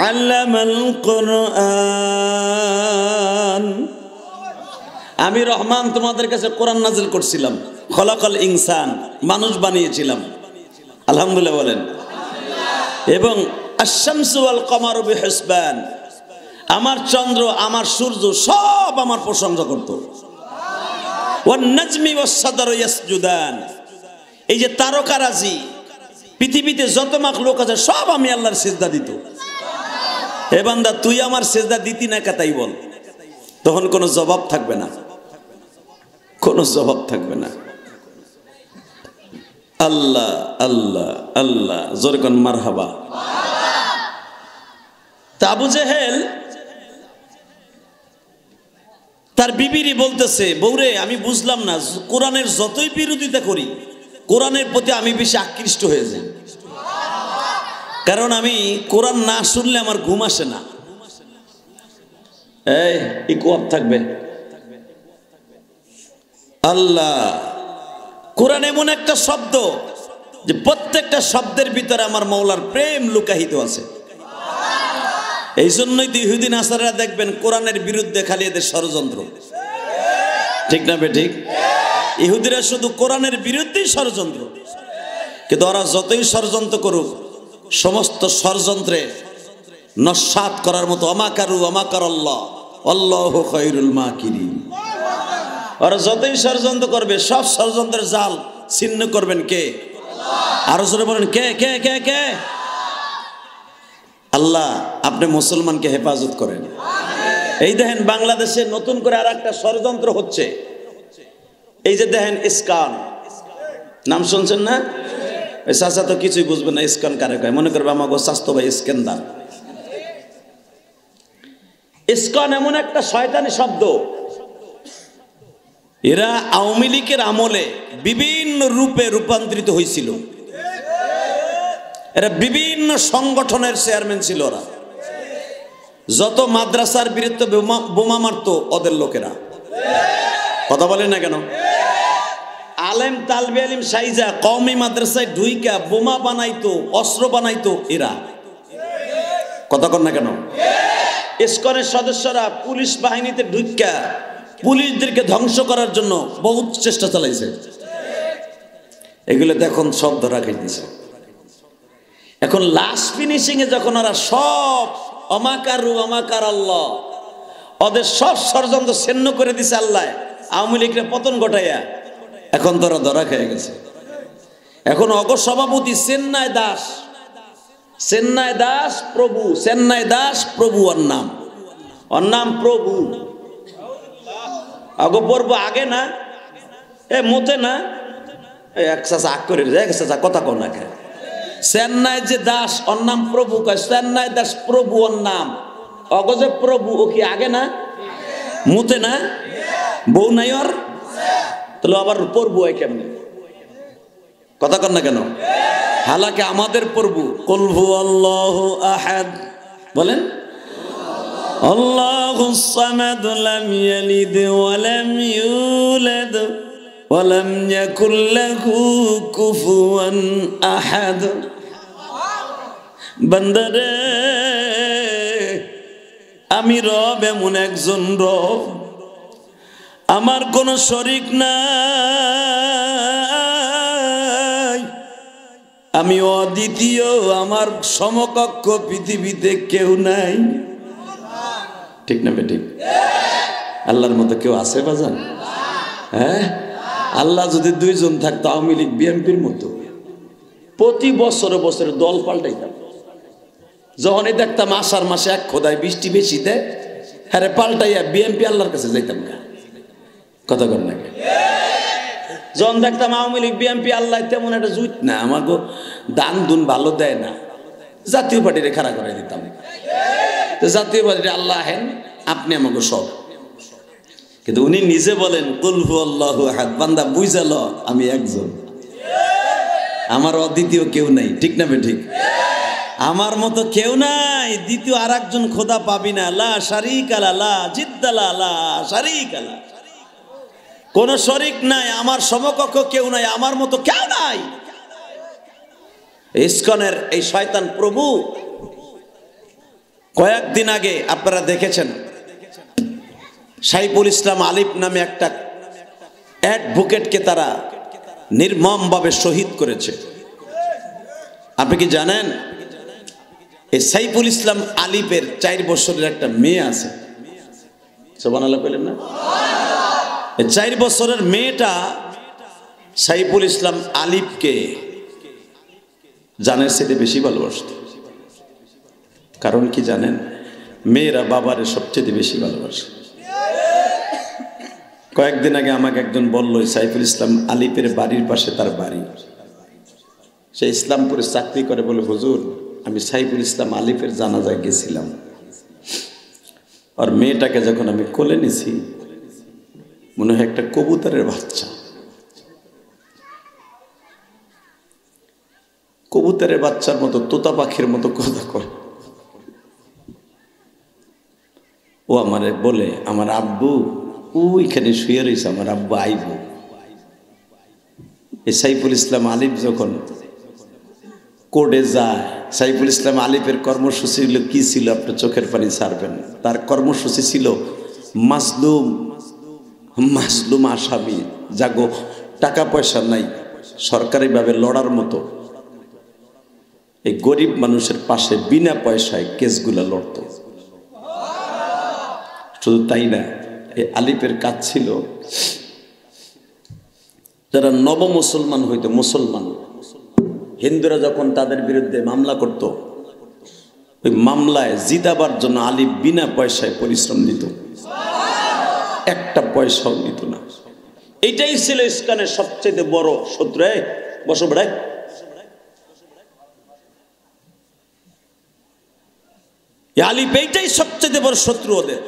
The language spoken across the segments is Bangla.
আল্লামাল কুরআন। আমি রহমান তোমাদের কাছে কোরআন নাযিল করছিলাম। খলাকাল ইনসান, মানুষ বানিয়েছিলাম। আলহামদুলিল্লাহ বলেন। এবং আশ-শামসু ওয়াল কমারু বিহিসবান, আমার চন্দ্র আমার সূর্য সব আমার প্রশংসা করত। ওয়ান নাজমি ওয়াস সাদারু ইয়াসজুদান, এই যে তারকারাজি পৃথিবীতে যত মাখলুক আছে সব আমি আল্লাহর সিজদা দিত। হে বান্দা, তুই আমার সিজদা দিতি না কাতাই বল, তখন কোনো জবাব থাকবে না, কোনো জবাব থাকবে না। আল্লাহ আল্লাহ আল্লাহ, জোরে কোন মারহাবা। তা আবু জেহেল তার বিবিরই বলতেছে, বউরে আমি বুঝলাম না, কোরআনের যতই বিরোধিতা করি কোরআনের প্রতি আমি বেশি আকৃষ্ট হয়ে যাই, কারণ আমি কোরআন না শুনলে আমার ঘুম আসে না। এই কোয়াব থাকবে। আল্লাহ, কোরআন এমন একটা শব্দ যে প্রত্যেকটা শব্দের ভিতরে আমার মওলার প্রেম লুকায়িত আছে। এই জন্যই তো ইহুদি নাসারারা দেখবেন কোরআনের বিরুদ্ধে খালি এদের ষড়যন্ত্র, ঠিক না বেঠিক? ইহুদিরা শুধু কোরআনের বিরুদ্ধেই ষড়যন্ত্র, কিন্তু ওরা যতই ষড়যন্ত্র করুক সমস্ত ষড়যন্ত্রে নস্যাৎ করার মতো আমাকারু আমাকার আল্লাহ আল্লাহু খায়রুল মাকিরিন। ওরা যতই ষড়যন্ত্র করবে সব ষড়যন্ত্রের জাল ছিন্ন করবেন কে? আরো জোরে বলেন, কে কে কে কে? আল্লাহ, আপনি মুসলমানকে হেফাজত করেন। এই দেখেন বাংলাদেশে নতুন করে আর একটা ষড়যন্ত্র হচ্ছে। এই যে দেখেন ইস্কন, নাম শুনছেন না? ওই চাচা তো কিছুই বুঝবে না ইস্কন কারে কয়, মনে করবে আমাকে স্বাস্থ্য ভাই ইস্কেন্দার। ইস্কন এমন একটা শয়তানি শব্দ, এরা আওয়ামী লীগের আমলে বিভিন্ন রূপে রূপান্তরিত হয়েছিল। এরা বিভিন্ন সংগঠনের চেয়ারম্যান ছিল। ওরা যত মাদ্রাসার বিরুদ্ধে বোমা মারত ওদের লোকেরা, কথা বলেন না কেন? আলেম তালবে আলিম সাইজা কওমি মাদ্রাসায় ঢুইকা বোমা বানাইতো, অস্ত্র বানাইতো এরা, কথা কন না কেন? ইস্কনের সদস্যরা পুলিশ বাহিনীতে ঢুইকা পুলিশদেরকে ধ্বংস করার জন্য বহুত চেষ্টা চালাইছে। এগুলো এখন সব ধরা খাইতেছে। এখন লাস্ট ফিনিশিং এ যখন ওরা সব অমাকারু অমাকার আল্লাহ, ওদের সব ষড়যন্ত্র ছিন্ন করে দিছে আল্লাহ, আওয়ামী লীগের পতন ঘটাইয়া এখন তোরা ধরা খেয়ে গেছে। এখন অগ সভাপতি চেন্নাই দাস, চেন্নাই দাস প্রভু, চেন্নাই দাস প্রভু, ওর নাম প্রভু। অগ পর্ব আগে না এ মতে না এক চাচা আগ করে যায়, চাচা কথা কও না কে? চেন্নাই যে দাস ওর নাম প্রভু, কয় চেন্নাই দাস প্রভু ওর নাম। অগ যে প্রভু ও কি আগে না মুতে না? বউ নাই ওর, তাহলে আবার প্রভু হয় কেমনে? কথা কন না কেন? হালাকে আমাদের প্রভু কুল হুয়াল্লাহু আহাদ, বলেন আল্লাহুস সামাদ লাম ইয়ালিদ ওয়া লাম ইউলাদ ওয়া লাম ইয়াকুল লাহু কুফুয়ান আহাদ। বান্দারে, আমি রব এমন একজন রব, আমার কোনো শরীক নাই, আমি অদ্বিতীয়, আমার সমকক্ষ পৃথিবীতে কেউ নাই, ঠিক না বেঠিক? আল্লাহর মতো কেউ আছে বাজান? হ্যাঁ, আল্লাহ যদি দুইজন থাকতো আওয়ামী লীগ বিএনপির মতো প্রতি বছরে বছরে দল পাল্টাইতাম। যখনই দেখতাম আষাঢ় মাসে এক খোদায় বৃষ্টি বেশি দেয়, হ্যাঁ পাল্টাইয়া বিএনপি আল্লাহর কাছে যাইতাম না, কথা কর না? যখন দেখতাম আওয়ামী লীগ বিএনপি আল্লাহ তেমন একটা জুইত না, আমাকে দান দুন ভালো দেয় না, জাতীয় পার্টিরে খাড়া করে দিতাম। জাতীয় পার্টির আল্লাহ হেন আপনি আমাকে সব, কিন্তু উনি নিজে বলেন কুল হুয়াল্লাহু আহাদ, বান্দা বুঝাল আমি একজন, আমার অদ্বিতীয় কেউ নাই, ঠিক না বেঠিক? আমার মতো কেউ নাই, দ্বিতীয় আর একজন খোদা পাবি না। লা শারীকা লা, লা জিদ্দা লা, লা শারীকা লা, কোন শরীক নাই, আমার সমকক্ষ কেউ নাই, আমার মতো কেউ নাই। ইসকনের এই শয়তান প্রভু কয়েকদিন আগে আপনারা দেখেছেন সাইফুল ইসলাম আলিফ নামে একটা অ্যাডভোকেটকে তারা নির্মমভাবে শহীদ করেছে। আপনি কি জানেন এই সাইফুল ইসলাম আলিফের 4 বছরের একটা মেয়ে আছে? সুবহানাল্লাহ কইলেন না? এই 4 বছরের মেয়েটা সাইফুল ইসলাম আলিফকে জানের সাথে বেশি ভালোবাসত। কারণ কি জানেন? মেয়েরা বাবারে সবচেয়ে বেশি ভালোবাসে। কয়েকদিন আগে আমাকে একজন বলল সাইফুল ইসলাম আলিফের বাড়ির পাশে তার বাড়ি, সে ইসলামপুরে চাকরি করে, বলে হুজুর আমি সাইফুল ইসলাম আলিফের জানাজায় গেছিলাম, আর মেয়েটাকে যখন আমি কোলে নিছি মনে হয় একটা কবুতরের বাচ্চা। কবুতরের বাচ্চার মতো, তোতা পাখির মতো কথা কয়। ও আমারে বলে আমার আব্বু ওইখানে শুয়ে রয়েছে, আমার আব্বু আইব। এই সাইফুল ইসলাম আলিফ যখন কোর্টে যায়, সাইফুল ইসলাম আলিফের কর্মসূচি কি ছিল আপনার চোখের পানি ছাড়বেন। তার কর্মসূচি ছিল মাজলুম আসামি, যাগো টাকা পয়সা নাই, সরকারিভাবে লড়ার মতো এই গরিব মানুষের পাশে বিনা পয়সায় কেসগুলা লড়ত। শুধু তাই না, এই আলিফের কাজ ছিল যারা নব মুসলমান হইতো, মুসলমান হিন্দুরা যখন তাদের বিরুদ্ধে মামলা করত, ওই মামলায় জিতাবার জন্য আলিফ বিনা পয়সায় পরিশ্রম দিত, একটা পয়সাও নিত না। এইটাই ছিল ইসলামের সবচেয়ে বড় শত্রু। বসো বেড়ায়, আলিফ এইটাই সবচেয়ে বড় শত্রু ওদের,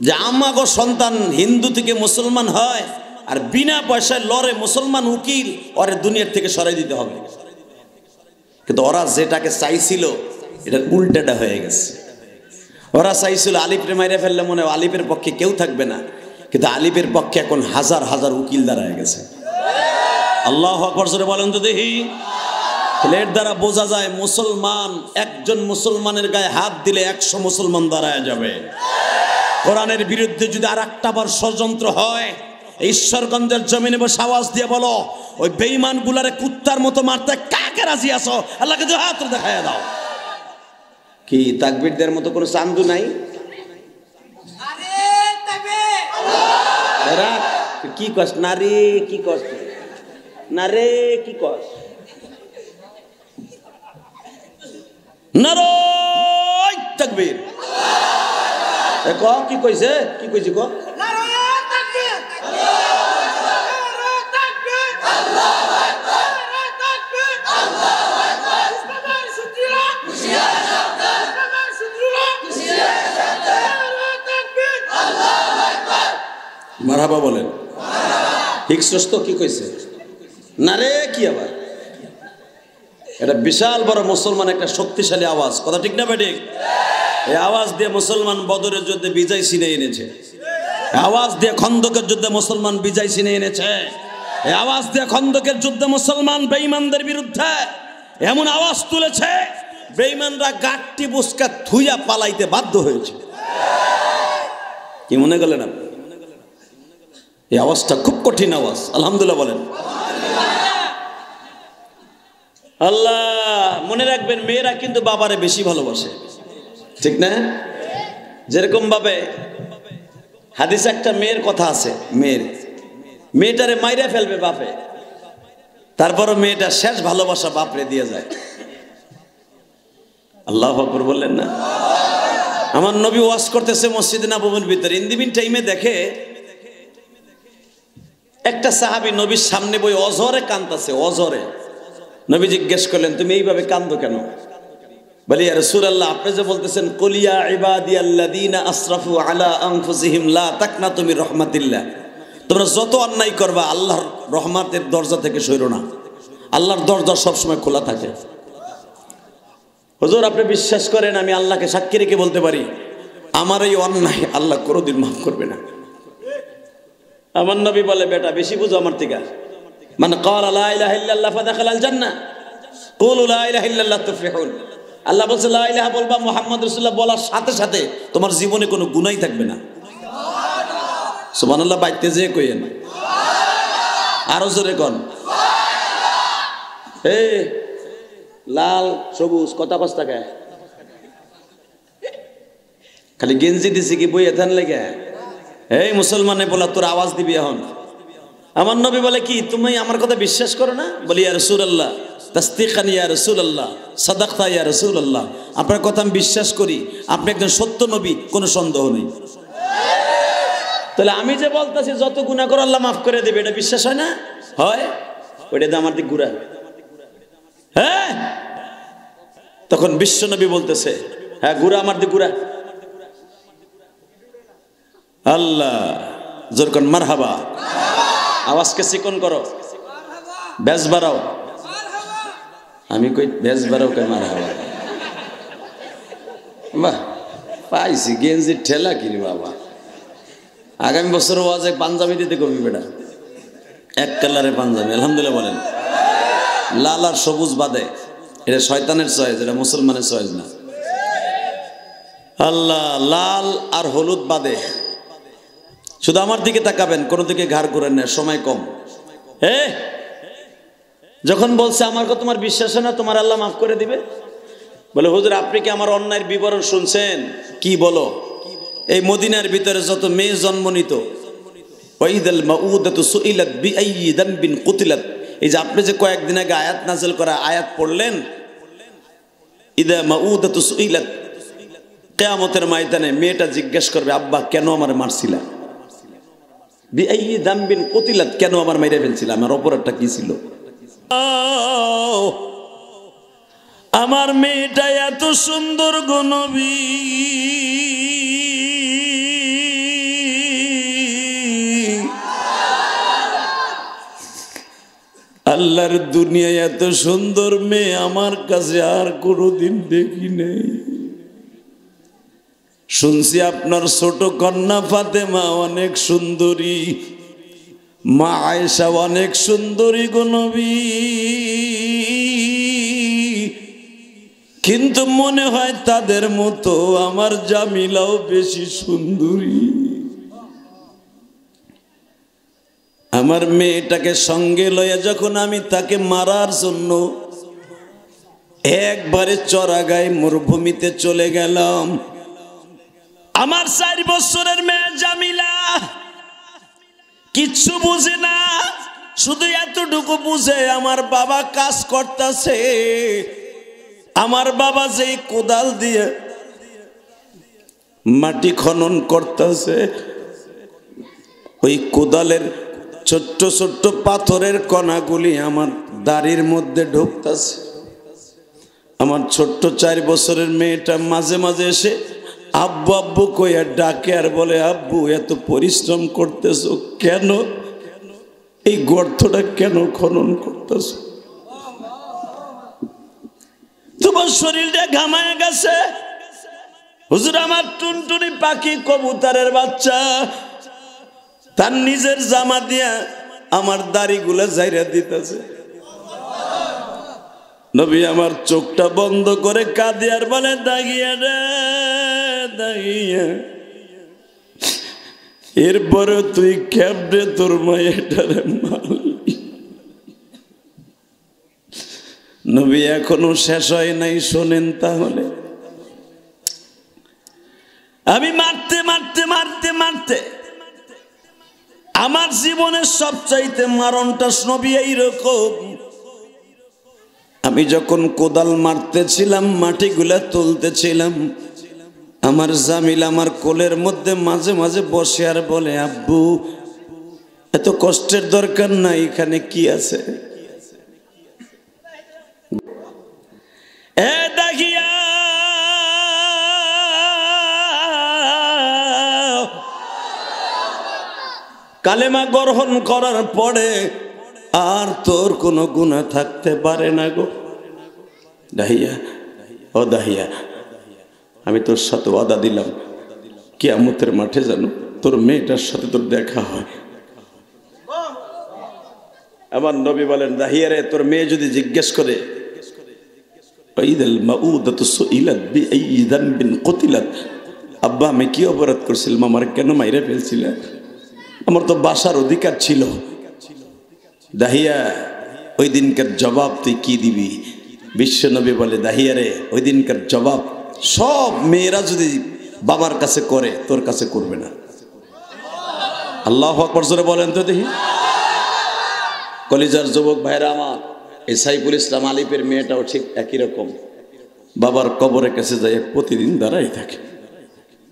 যে আমাগো সন্তান হিন্দু থেকে মুসলমান হয় আর বিনা পয়সায় লড়ে, মুসলমান উকিল, ওরে দুনিয়ার থেকে সরাই দিতে হবে। কিন্তু ওরা যেটাকে চাইছিল এটা উল্টাটা হয়ে গেছে। ওরা চাইছিল আলিফরে মাইরে ফেললে মনে হয় আলিফের পক্ষে কেউ থাকবে না, কিন্তু আলিফের পক্ষে এখন হাজার হাজার উকিল দাঁড়ায় গেছে। আল্লাহু আকবার জোরে বলেন তো দেখি। এর দ্বারা বোঝা যায় মুসলমান, একজন মুসলমানের গায়ে হাত দিলে 100 মুসলমান দাঁড়ায় যাবে। কোরআনের বিরুদ্ধে যদি আর একটা বার ষড়যন্ত্র হয়, ঈশ্বরগঞ্জের জমিনে বসে আওয়াজ দিয়ে বলো, ওই বেঈমান গুলারে কুত্তার মতো মারতে কাকে রাজি আছো? আল্লাহকে দুই হাত দেখাইয়া দাও। কি তাকবীরদের মতো কোনো চান্দু নাই? কি কস না রে, কি কস না রে, কি কস নারায়ে তাকবীর। ক কি কইছে, কি কইছি ক? মারহাবা বলেন। ঠিক সুস্থ কি কইছে না রে, কি আবার? এটা বিশাল বড় মুসলমান একটা শক্তিশালী আওয়াজ, কথা ঠিক না বেঠিক? এই আওয়াজ দিয়ে মুসলমান বদরের যুদ্ধে বিজয় ছিনিয়ে এনেছে, আওয়াজ দিয়ে খন্দকের যুদ্ধে মুসলমান বিজয় ছিনিয়ে এনেছে, এই আওয়াজ দিয়ে খন্দকের যুদ্ধে মুসলমান বেঈমানদের বিরুদ্ধে এমন আওয়াজ তুলেছে বেঈমানরা গাট্টি বুসকা থুইয়া পালাইতে বাধ্য হয়েছে। কি মনে করলেন আপনি? এই আওয়াজটা খুব কঠিন আওয়াজ। আলহামদুলিল্লাহ বলেন। আল্লাহ মনে রাখবেন, মেয়েরা কিন্তু বাবারে বেশি ভালোবাসে, ঠিক না? যেরকম ভাবে হাদিসে একটা মেয়ের কথা আছে, মেয়েটারে মাইরা ফেলবে বাপে, তারপরও মেয়েটা শেষ ভালোবাসা বাপরে দিয়ে যায়। আল্লাহু আকবার বললেন না? আমার নবী ওয়াজ করতেছে মসজিদে নববীর ভিতরে, ইন্দিবিন টাইমে দেখে একটা সাহাবী নবীর সামনে বই অজরে কাঁদতেছে, অজরে। নবী জিজ্ঞেস করলেন, তুমি এইভাবে কাঁদো কেন? বলি ইয়া রাসূলুল্লাহ, আপনি যে বলতেছেন কুল ইয়া ইবাদিয়াল্লাযীনা আসরাফু আলা আনফুসিহিম লা তাকনাতু মির রাহমাতিল্লাহ, তোমরা যত অন্যায় করবা আল্লাহর রহমতের দরজা থেকে সইরো না, আল্লাহর দরজা সবসময় খোলা থাকে। হুজুর আপনি বিশ্বাস করেন, আমি আল্লাহকে সাক্ষী রেখে বলতে পারি আমার এই অন্যায় আল্লাহ কোনোদিন মাফ করবে না। আমার নবী বলে, বেটা বেশি বুঝো আমার থেকে, মানে ক্বালা লা ইলাহা ইল্লাল্লাহ ফাদাখালাল জান্নাহ, কুলু লা ইলাহা ইল্লাল্লাহ তুফলিহুন। আল্লাহ বলছে লা ইলাহা বলবা, মুহাম্মদ রাসূলুল্লাহ বলার সাথে সাথে তোমার জীবনে কোনো গুনাহই থাকবে না। সুবহানাল্লাহ বাইতে যে কইেন, আরো জোরে কোন। এই লাল সবুজ কথা কস্তা কে খালি গেঞ্জি দিছি কি বই এথান লেগে? এই মুসলমানে বলা তোর আওয়াজ দিবি এখন। আমার নবী বলে কি তুমি আমার কথা বিশ্বাস করো না? বলি ইয়া রাসূলুল্লাহ তাসদীকান ইয়া রাসূলুল্লাহ সাদাকতা ইয়া রাসূলুল্লাহ, আপনার কথা আমি বিশ্বাস করি, আপনি একজন সত্য নবী, কোনো সন্দেহ নেই। তাহলে আমি যে বলতেছি যত গুনাহ করো আল্লাহ মাফ করে দেবে, এটা বিশ্বাস হয় না? হয়। ওইটা আমার দিক ঘুরা। হ্যাঁ, তখন বিশ্ব নবী বলতেছে হ্যাঁ ঘুরা আমার দিক ঘুরা। আল্লাহ জোর কোন মারহাবা, আওয়াজকে চিকন করো, বেশ বাড়াও। আমি কই বেশ বাড়াও কে মারহাবা। বাহ পাইছি গেঞ্জি ঠেলা কিনি বাবা। আগামী বছর ওয়াজে পাঞ্জাবি দিতে কবি বেটা, এক কালারে পাঞ্জাবি। আলহামদুলিল্লাহ বলেন। লাল আর সবুজ বাদে, এটা শয়তানের চয়েস, এটা মুসলমানের চয়েস না। আল্লাহ লাল আর হলুদ বাদে শুধু আমার দিকে তাকাবেন, কোনো দিকে ঘাড় করেন না, সময় কম। যখন বলছে আমার কথা তোমার বিশ্বাস হয় না, তোমার আল্লাহ মাফ করে দিবে, বলে হুজুর আপনি কি আমার অন্যায়ের বিবরণ শুনছেন? কি বলো? এই মদিনার ভিতরে যত মেয়ে জন্ম নিত, ওয়াইদাল মাউদাতু সুইলাত বিআইয়ি দামবিন কুতিলাত, এই যে আপনি যে কয়েকদিন আগে আয়াত নাযিল করা আয়াত পড়লেন, ইদা মাউদাতু সুইলাত, কিয়ামতের ময়দানে মেয়েটা জিজ্ঞেস করবে আব্বা কেন আমার মারছিলা? বিআইয়ি দামবিন কুতিলাত, কেন আমার মেরে ফেলছিলা, আমার অপরাধটা কি ছিল? আমার মেয়েটা এত সুন্দর গো নবী, আল্লাহর দুনিয়ায় এত সুন্দর মেয়ে আমার কাছে আর কোনোদিন দেখি নেই। শুনছি আপনার ছোট কন্যা ফাতেমা অনেক সুন্দরী, মা আয়েশা অনেক সুন্দরী গো নবী, কিন্তু মনে হয় তাদের মতো আমার জামিলাও বেশি সুন্দরী। আমার মেয়েটাকে সঙ্গে লইয়া যখন আমি তাকে মারার জন্য একবারে চড়াগায় মরুভূমিতে চলে গেলাম, আমার 4 বছরের মেয়ে জামিলা কিচ্ছু বুঝে না, শুধু এতটুকু বুঝে আমার বাবা কাজ করতেছে। আমার বাবা যেই কোদাল দিয়ে মাটি খনন করতেছে, ওই কোদালের ছোট্ট ছোট্ট পাথরের কণাগুলি আমার দাড়ির মধ্যে ঢুকতেছে। আমার ছোট্ট 4 বছরের মেয়েটা মাঝে মাঝে এসে আব্বু আব্বু কইয়া ডাকে আর বলে আব্বু এত পরিশ্রম করতেছো কেন? এই গর্তটা কেন খনন করতেছো? তোমার শরীরটা ঘামায় গেছে। হুজুর আমার টুনটুনি পাখি কবুতরের বাচ্চা তার নিজের জামা দিয়া আমার দাড়িগুলা জাইরা দিতেছে। নবী আমার চোখটা বন্ধ করে কাঁদে আর বলে দাগিয়া রে দাগিয়া, এরপরে তুই কেমনে তোর মায়েটারে মারলি? নবী এখনো শেষ হয় নাই, শোনেন তাহলে। আমি মারতে মারতে মারতে মারতে আমার জীবনের সবচাইতে মারণটা নবী এইরকম। আমি যখন কোদাল মারতেছিলাম, মাটিগুলা তুলতেছিলাম, আমার জামিল আমার কোলের মধ্যে মাঝে মাঝে বসে আর বলে আব্বু এত কষ্টের দরকার নাই, এখানে কি আছে? এ দেখিয়া কালেমা গ্রহণ করার পরে আর তোর কোনো গুনাহ থাকতে পারে না গো দাহিয়া। ও দাহিয়া, আমি তোর সাথে ওয়াদা দিলাম কিয়ামতের মাঠে যেন তোর মেয়েটার সাথে তোর দেখা হয়। আমার নবী বলেন দাহিয়া রে, তোর মেয়ে যদি জিজ্ঞেস করে ওয়াইদাল মাউদাতু সুইলাত বিআইয়ি যামবিন কুতিলাত। আব্বা আমি কি অপরাধ করছিলাম, আমার কেন মাইরা ফেলছিলেন? আমার তো বাসার অধিকার ছিল। দাহিয়া ওই দিনকার জবাব তুই কি দিবি? বিশ্বনবী বলে, দাহিয়ারে ওই দিনকার জবাব সব মেয়েরা যদি বাবার কাছে করে তোর কাছে করবে না। আল্লাহু আকবার জোরে বলেন তো দেখি। কলিজার যুবক ভাইরা আমার, এই সাইফুল ইসলাম আলিফের মেয়েটাও ঠিক একই রকম। বাবার কবরের কাছে যাই প্রতিদিন দাঁড়াই থাকে,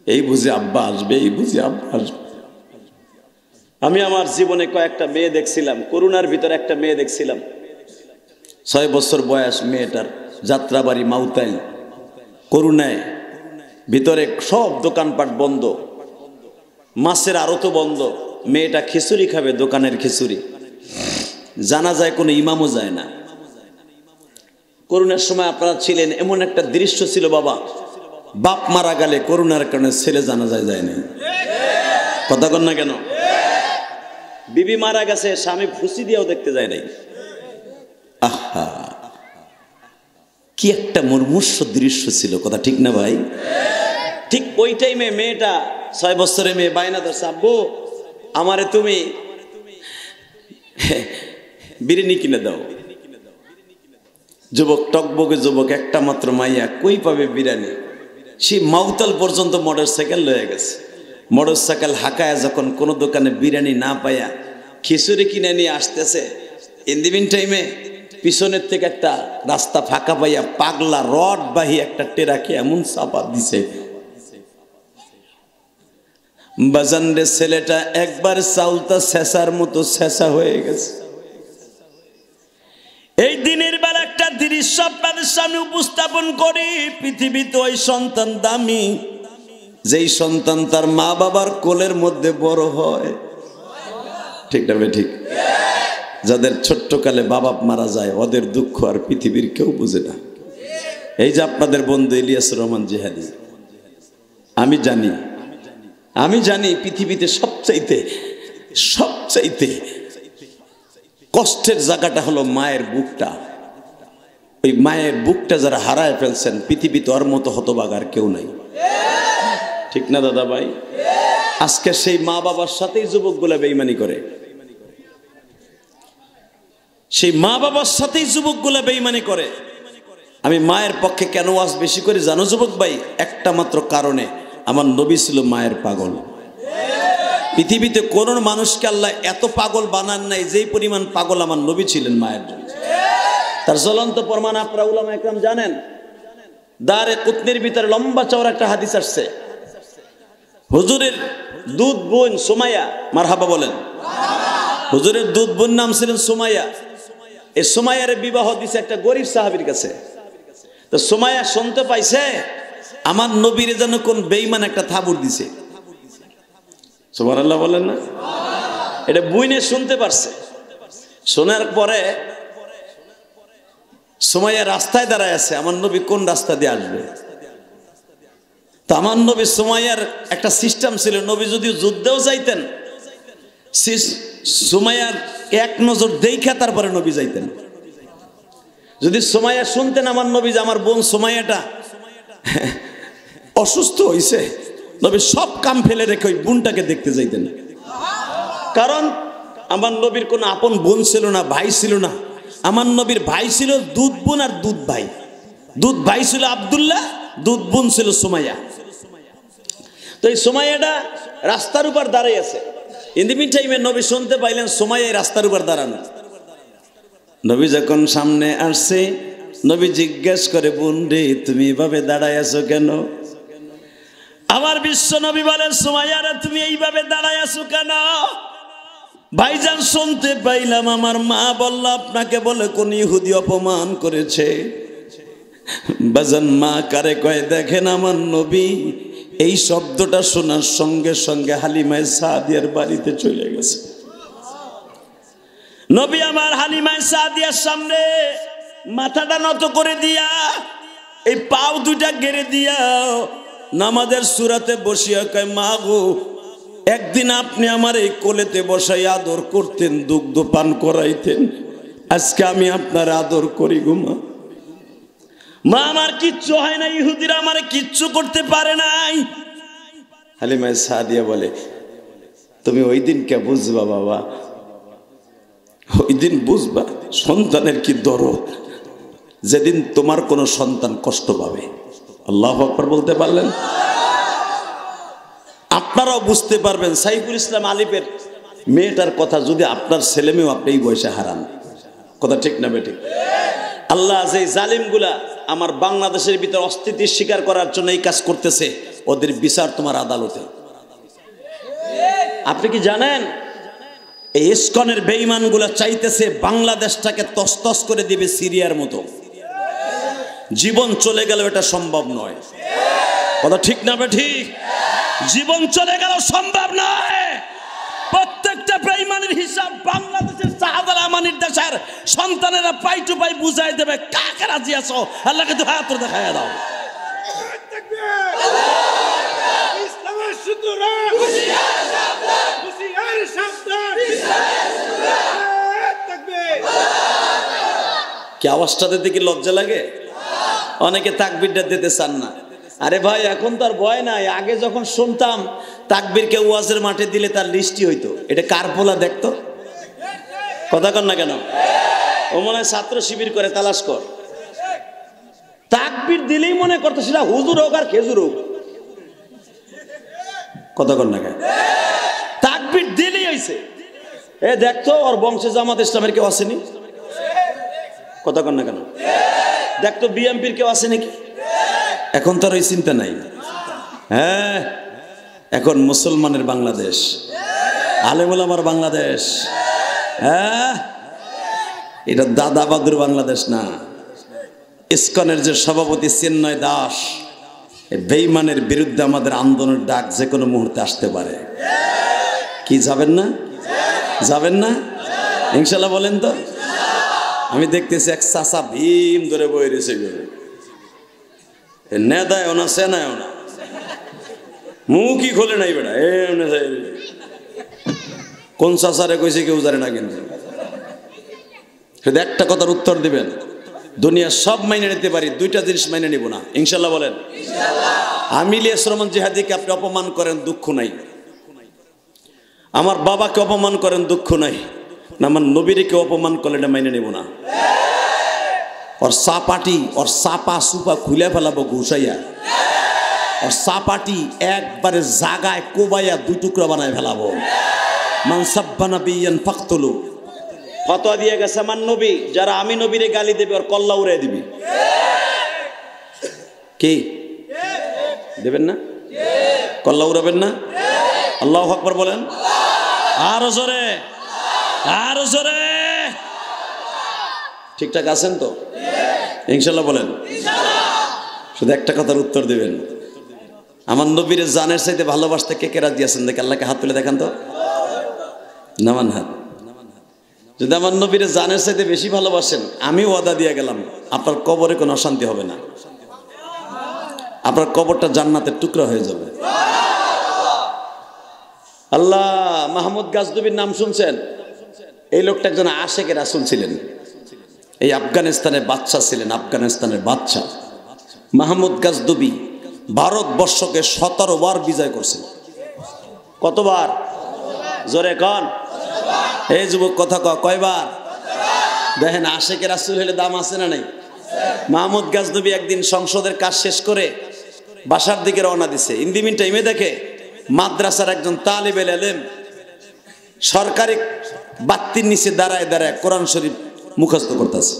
এই বুঝি আব্বা আসবে, এই বুঝি আব্বা আসবে। আমি আমার জীবনে কয়েকটা মেয়ে দেখছিলাম, করুণার ভিতরে একটা মেয়ে দেখছিলাম, 6 বছর বয়স মেয়েটার, যাত্রাবাড়ি মাউতাইল, করুণায় ভিতরে সব দোকানপাট বন্ধ, মাছের আড়তও বন্ধ। মেয়েটা খিচুড়ি খাবে, দোকানের খিচুড়ি, জানা যায় কোনো ইমামও যায় না। করুণার সময় আপনারা ছিলেন, এমন একটা দৃশ্য ছিল বাবা, বাপ মারা গেলে করুণার কারণে ছেলে জানা যায় না। কথা কন না কেন? বিবি মারা গেছে, স্বামী ফুসি দিয়েও দেখতে যায় নাই। আহা, কি একটা মুর্মুষ দৃশ্য ছিল, কথা ঠিক না ভাই? ঠিক ওই টাইমে মেয়েটা, 6 বছরের মেয়ে, বায়না ধরছে, আব্বু আমারে তুমি বিরিয়ানি কিনে দাও। যুবক, টকবকে যুবক, একটা মাত্র মাইয়া, কই পাবে বিরিয়ানি? সে মাউতাল পর্যন্ত মোটর সাইকেল লয়ে গেছে। মোটর সাইকেল হাঁকায়া যখন কোনো দোকানে বিরিয়ানি না পাইয়া খিচুড়ি কিনে নিয়ে আসতেছে, ইন দি মিন টাইমে পিছনের থেকে একটা রাস্তা ফাঁকা পাইয়া পাগলা রড বাহি একটা টেরাকে এমন চাপা দিছে, বাজানরে ছেলেটা একবার চাউলটা শেষার মতো শেষা হয়ে গেছে। এই দিনের বেলা একটা দৃশ্য আপনাদের সামনে উপস্থাপন করি। পৃথিবীতে ওই সন্তান দামি, যেই সন্তান তার মা বাবার কোলের মধ্যে বড় হয়। ঠিক না ভাই? ঠিক। যাদের ছোট্টকালে বাবা মারা যায়, ওদের দুঃখ আর পৃথিবীর কেউ বুঝে না। এই যে আপনাদের বন্ধু ইলিয়াসুর রহমান জিহাদি, আমি জানি পৃথিবীতে সবচাইতে কষ্টের জায়গাটা হলো মায়ের বুকটা। ওই মায়ের বুকটা যারা হারায় ফেলছেন, পৃথিবীতে ওর মতো হতভাগা আর কেউ নাই। ঠিক না দাদা ভাই? আজকে সেই মা বাবার সাথেই যুবকগুলা বেঈমানি করে, সেই মা বাবার সাথেই যুবকগুলা বেঈমানি করে। আমি মায়ের পক্ষে কেন ওয়াজ বেশি করে জানো যুবক ভাই? একটা মাত্র কারণে, আমার নবী ছিল মায়ের পাগল। পৃথিবীতে কোন মানুষকে আল্লাহ এত পাগল বানান নাই যেই পরিমাণ পাগল আমার নবী ছিলেন মায়ের জন্য। তার জ্বলন্ত প্রমাণ আপনারা উলামা একরাম জানেন। দারে কুতনির ভিতরে লম্বা চওড়া একটা হাদিস আসছে, হুজুরের দুধ বোন সুমাইয়া, মারহাবা বলেন। হুজুরের দুধ বোন নাম ছিলেন সুমাইয়া। এই সুমাইয়ার বিবাহ দিছে একটা গরিব সাহাবীর কাছে। তো সুমাইয়া শুনতে পাইছে আমার নবীর যেন কোন বেঈমান একটা থাবুর দিছে। সুবহানাল্লাহ বলেন না? এটা বুইনে শুনতে পারছে। শোনার পরে সুমাইয়া রাস্তায় দাঁড়ায় আছে, আমার নবী কোন রাস্তা দিয়ে আসবে। তো আমার নবী, সুমাইয়ার একটা সিস্টেম ছিল, নবী যদি যুদ্ধেও যাইতেন, সুমাইয়ার এক নজর দেখা তারপরে নবী যাইতেন। যদি সুমাইয়া শুনতেন আমার নবী যে আমার বোন সুমাইয়াটা অসুস্থ হইছে, নবী সব কাম ফেলে রেখে ওই বোনটাকে দেখতে যাইতেন। কারণ আমার নবীর কোনো আপন বোন ছিল না, ভাই ছিল না। আমার নবীর ভাই ছিল দুধ বোন আর দুধ ভাই। দুধ ভাই ছিল আব্দুল্লাহ, দুধ বোন ছিল সুমাইয়া। তো এই সুমাইয়াটা রাস্তার উপর দাঁড়িয়ে আছে। ইন দি মিন টাইমে নবী শুনতে পাইলেন সুমাইয়া রাস্তার উপর দাঁড়ানো। নবী যখন সামনে আসছে, নবী জিজ্ঞেস করে, বোন রে তুমি এভাবে দাঁড়ায় আছো কেন? আমার বিশ্ব নবী বলেন, সুমাইয়া রে তুমি এইভাবে দাঁড়ায় আছো কেন? ভাইজান শুনতে পাইলাম আমার মা বলল আপনাকে বলে কোন ইহুদি অপমান করেছে। বাজান মা কারে কয় দেখেন, আমার নবী এই শব্দটা শোনার সঙ্গে সঙ্গে হালিমায়ে সাদিয়ার বাড়িতে চলে গেছে। নবী আমার হালিমায়ে সাদিয়ার সামনে মাথাটা নত করে দিয়া, এই পাও দুইটা গেড়ে দিয়া নামাজের সূরাতে বসিয়া কয়, মা গো একদিন আপনি আমার এই কোলেতে বসাই আদর করতেন, দুগ্ধ পান করাইতেন, আজকে আমি আপনার আদর করি গো মা। মা আমার কিচ্ছু হয় না, ইহুদিরা আমার কিচ্ছু করতে পারে নাই। হালিমা সাদিয়া বলে, তুমি ওই দিন কে বুঝবা বাবা, ওই দিন বুঝবা সন্তানের কি দরদ, যেদিন তোমার কোনো সন্তান কষ্ট পাবে। আল্লাহু আকবার বলতে পারলেন? আপনারাও বুঝতে পারবেন সাইফুল ইসলাম আলিফের মেয়েটার কথা যদি আপনার ছেলে মেয়েও আপনি এই বয়সে হারান। কথা ঠিক না বেঠিক? আল্লাহ যে জালিমগুলা আমার বাংলাদেশের ভিতর অস্তিত্বের স্বীকার করার জন্য এই কাজ করতেছে, ওদের বিচার তোমার আদালতে। আপনি কি জানেন এই ইসকনের বেঈমানগুলা চাইতেছে বাংলাদেশটাকে তছতছ করে দিবে সিরিয়ার মতো। জীবন চলে গেল এটা সম্ভব নয়। কথা ঠিক না বেঠিক? জীবন চলে গেল সম্ভব নয়। প্রত্যেকটা বেঈমানের হিসাব বাংলাদেশের শাহজালাল আমানির দেশের সন্তানেরা পাই টু পাই বুঝাই দেবে কাকে রাজি আছো। আল্লাহকে তো হাত ধরে দেখায় দাও। ইসলামের সুতরা হুশিয়ার সাবধান, হুশিয়ার সাবধান, তাকবীর। কি আওয়াজটা দিতে কি লজ্জা লাগে? অনেকে তাকবীরটা দিতে চান না। আরে ভাই এখন তো আর ভয় নাই। আগে যখন শুনতাম তাকবীরকে ওয়াজের মাঠে দিলে তার লিস্টি হইতো, এটা কার পোলা দেখতো। কথা কর না কেন? ও মনে হয় ছাত্র শিবির করে, তালাশ কর। তাকবীর দিলেই মনে করতো সেটা হুজুর হোক আর খেজুর হোক। কথা কর না কেন? তাকবীর দিলেই হইছে এ দেখতো ওর বংশে জামাত ইসলামের কেউ আসেনি। কথা কর না কেন? দেখতো বিএমপির কেউ আসে নাকি? এখন তো আর ওই চিন্তা নাই। হ্যাঁ, এখন মুসলমানের বাংলাদেশ, আলেম ওলামার বাংলাদেশ। হ্যাঁ, এটা দাদা বাদুর বাংলাদেশ না। ইসকনের যে সভাপতি চিন্ময় দাস, এই বেঈমানের বিরুদ্ধে আমাদের আন্দোলনের ডাক যে কোনো মুহূর্তে আসতে পারে। কি যাবেন না? যাবেন না ইনশাল্লাহ? বলেন তো। আমি দেখতেছি এক চাচা ভীম ধরে বই রয়েছে, নেদায় না সেনায় না, মুখই খোলে নাই বেটা। কোন চাচারে কইছে কেউ জানে না, কিন্তু শুধু একটা কথার উত্তর দিবেন, দুনিয়া সব মাইনে নিতে পারি, দুইটা জিনিস মাইনে নিব না। ইনশাল্লাহ বলেন। আমি ইলিয়াস রহমান জিহাদিকে আপনি অপমান করেন, দুঃখ নাই। আমার বাবাকে অপমান করেন, দুঃখ নাই। না আমার নবীকে অপমান করলে এটা মাইনে নিব না। ওর সাপাটি, ওর সাপা সুপা খুলে ফেলাবো ঘুষাইয়া। ওর সাপাটি একবারে জাগায় কোবাইয়া দুই টুকরা বানায় ফেলাবো। মান সাব্বা নাবিয়ান ফাকতুলু, ফতোয়া দিয়ে গেছে আমার নবী, যারা আমি নবীরে গালি দেবে ওর কল্লা উড়াই দিবি। কি দেবেন না? কল্লা উড়াবেন না? আল্লাহু আকবার বলেন। আরো জোরে, আরো জোরে। ঠিকঠাক আছেন তো? ইনশাল্লাহ বলেন। শুধু একটা কথার উত্তর দিবেন, আমার নবীর জানের চাইতে ভালোবাসতে কে কে রাজি আছেন? দেখে আল্লাহকে হাত তুলে দেখান তো, নামান হাত। যদি আমার নবীর জানের চাইতে বেশি ভালোবাসেন, আমি ওয়াদা দিয়ে গেলাম আপনার কবরে কোনো অশান্তি হবে না, আপনার কবরটা জান্নাতের টুকরা হয়ে যাবে। আল্লাহ, মাহমুদ গাজনবীর নাম শুনছেন? এই লোকটা একজন আশেকে রাসূল ছিলেন। এই আফগানিস্তানের বাদশা ছিলেন, আফগানিস্তানের বাদশা মাহমুদ গাজনবী ভারতবর্ষকে 17 বার বিজয় করছেন। কতবার? জোরে কন। এই যুবক কথা কয়বার? দেখেন আশেকে রাসূল হলে দাম আছে না নাই? মাহমুদ গাজনবী একদিন সংসদের কাজ শেষ করে বাসার দিকে রওনা দিছে। ইন্দিমিন টাইমে দেখে মাদ্রাসার একজন তালিবেল ইলম সরকারি বাত্তির নিচে দাঁড়ায় দাঁড়ায় কোরআন শরীফ মুখস্থ করতেছে।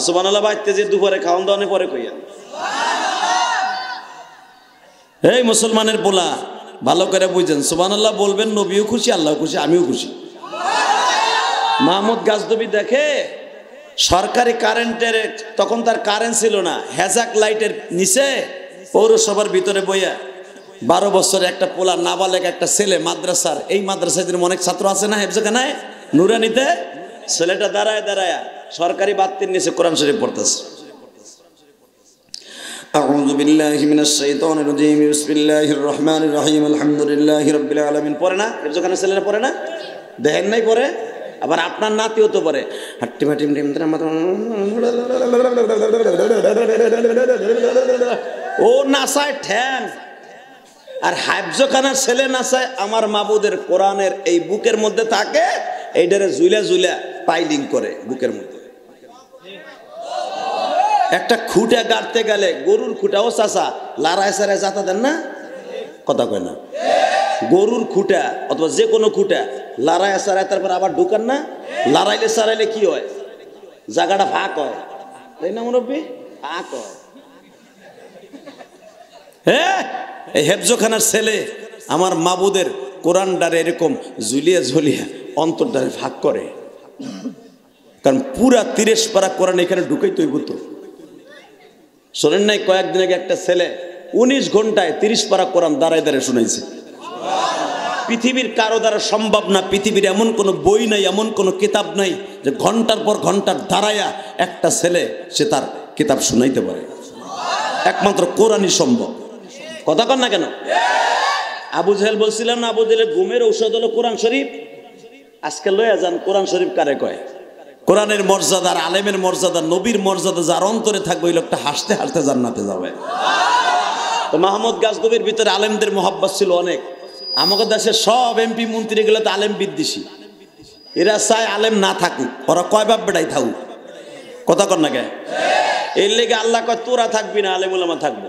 সুবহানাল্লাহ। বাইতে যে দুপুরে খাওয়ান দাওয়ানে পরে কইয়া, এই মুসলমানের পোলা ভালো করে বুঝেন, সুবহানাল্লাহ বলবেন, নবীও খুশি, আল্লাহ খুশি, আমিও খুশি। মাহমুদ গাজনবী দেখে সরকারি কারেন্টের, তখন তার কারেন্ট ছিল না, হেজাক লাইটের নিচে পৌরসভার ভিতরে বইয়া 12 বছরের একটা পোলা, নাবালেক একটা ছেলে, মাদ্রাসার, এই মাদ্রাসায় অনেক ছাত্র আছে না হেফজখানায় নুরানিতে, ছেলেটা দাঁড়ায় দাঁড়ায় সরকারি বাত্তির নিচে কোরআন শরীফ পড়তেছে। আউযু বিল্লাহি মিনাশ শাইতানির রাজীম, বিসমিল্লাহির রহমানির রহিম, আলহামদুলিল্লাহি রাব্বিল আলামিন। পড়ে না হেফজখানার ছেলেরা? পড়ে না? দেখেন নাই পড়ে? আবার আপনার নাতিও তো পারে ও নাচায় ঠ্যাং, আর হাফজখানার ছেলে নাচায় আমার মাবুদের কোরআনের এই বুকের মধ্যে থাকে, এইটারে ঝুলা ঝুলা পাইলিং করে বুকের মধ্যে। একটা খুঁটা গাড়তে গেলে গরুর খুঁটাও চাচা লারায় সারায় যাতা দেন না, কথা কয় না? গরুর খুঁটা অথবা যে কোনো খুঁটা লারায় সারায় তারপর আবার ঢুকান না, লারাইলে সারাইলে কি হয়? জায়গাটা ফাঁক হয়, তাই না মুরব্বী? ফাঁক হয়। হ্যাঁ, এই হেফজখানার ছেলে আমার মাবুদের কোরআনটারে এরকম ঝুলিয়া ঝুলিয়া অন্তরটারে ফাঁক করে, কারণ পুরা 30 পারা কোরআন এখানে ঢুকাই তৈব। তো শোনেন নাই কয়েকদিন আগে একটা ছেলে 19 ঘন্টায় 30 পারা কোরআন দাঁড়ায় দাঁড়ায় শুনাইছে। পৃথিবীর কারো দ্বারা সম্ভব না, পৃথিবীর এমন কোনো বই নাই, এমন কোনো কিতাব নাই যে ঘন্টার পর ঘন্টার দাঁড়ায়া একটা ছেলে সে তার কিতাব শুনাইতে পারে। একমাত্র কোরআনই সম্ভব। কথা কন না কেন? আবু জাহেল বলছিলাম না, আবু জাহেলের ঘুমের ঔষধ হলো কোরআন শরীফ। আজকে লয়া যান কোরআন শরীফ কারে কয়? কোরআনের মর্যাদা, আলেমের মর্যাদা, নবীর মর্যাদা যার অন্তরে থাকবে ওই লোকটা হাসতে হাসতে জান্নাতে যাবে। তো মাহমুদ গাজনবীর ভিতরে আলেমদের মহব্বত ছিল অনেক। আমাদের দেশের সব এমপি মন্ত্রী গুলো তো আলেম বিদ্বেষী, এরা চায় আলেম না থাকুক, ওরা কয় বাপ বেটাই থাকুক। কথা কর না কে? এর লেগে আল্লাহ কয় তোরা থাকবি না, আলেম ওলামা থাকবো।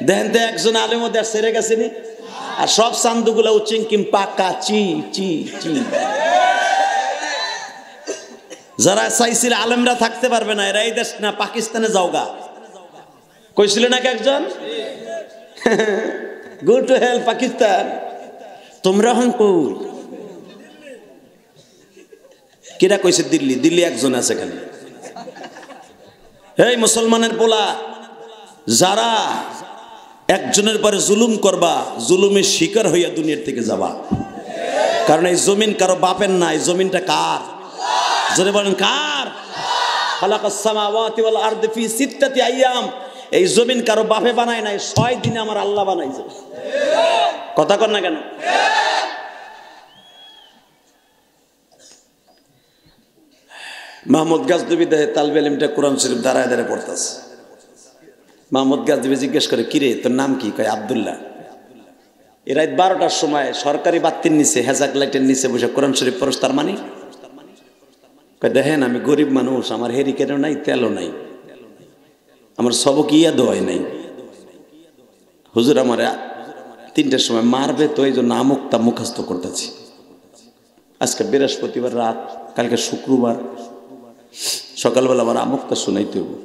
দেখেন তো একজন আলেম ওদের সেরে গেছে নি, আর সব চান্দুগুলা উচিংকিম পাকা চি চি চি। যারা চাইছিল আলেমরা থাকতে পারবে না, এরা এই দেশ না পাকিস্তানে যাওগা কইছিল নাকি একজন? Go to hell Pakistan. তোমরা হন কই? কিরা কইছে? দিল্লি। দিল্লি একজন আছে খালি। এই মুসলমানের পোলা, যারা একজনের পরে জুলুম করবা, জুলুমের শিকার হইয়া দুনিয়ার থেকে যাবা। কারণ এই জমিন কারো বাপের না, এই জমিনটা কার? জোরে বলেন কার? খালাকাস সামাওয়াতি ওয়াল আরদি ফি সিত্তাতি আইয়াম। এই জমিন কারো বাপে বানায় নাই, 6 দিনে আমার আল্লাহ বানাইছে। কথা কর না কেন? মাহমুদ গাজনবী দেহে তালবে ইলমটা কোরআন শরীফ দাঁড়ায় দাঁড়ায় পড়তাছে। মাহমুদ গাজনবী জিজ্ঞেস করে, কিরে তোর নাম কি? কয় আব্দুল্লাহ। এ রাত 12টার সময় সরকারি বাতির নিচে, হেজাক লাইটের নিচে বসে কোরআন শরীফ পড়স, তার মানে? কয় দেখেন আমি গরিব মানুষ, আমার হেরিকেনও নাই, তেলও নাই, আমার সবক ইয়াদও হয় নাই। হুজুর আমার 3টার সময় মারবে, তো এই জন্য আমুকটা মুখস্থ করতেছি। আজকে বৃহস্পতিবার রাত, কালকে শুক্রবার সকালবেলা আমার আমুকটা শুনাইতে হবে।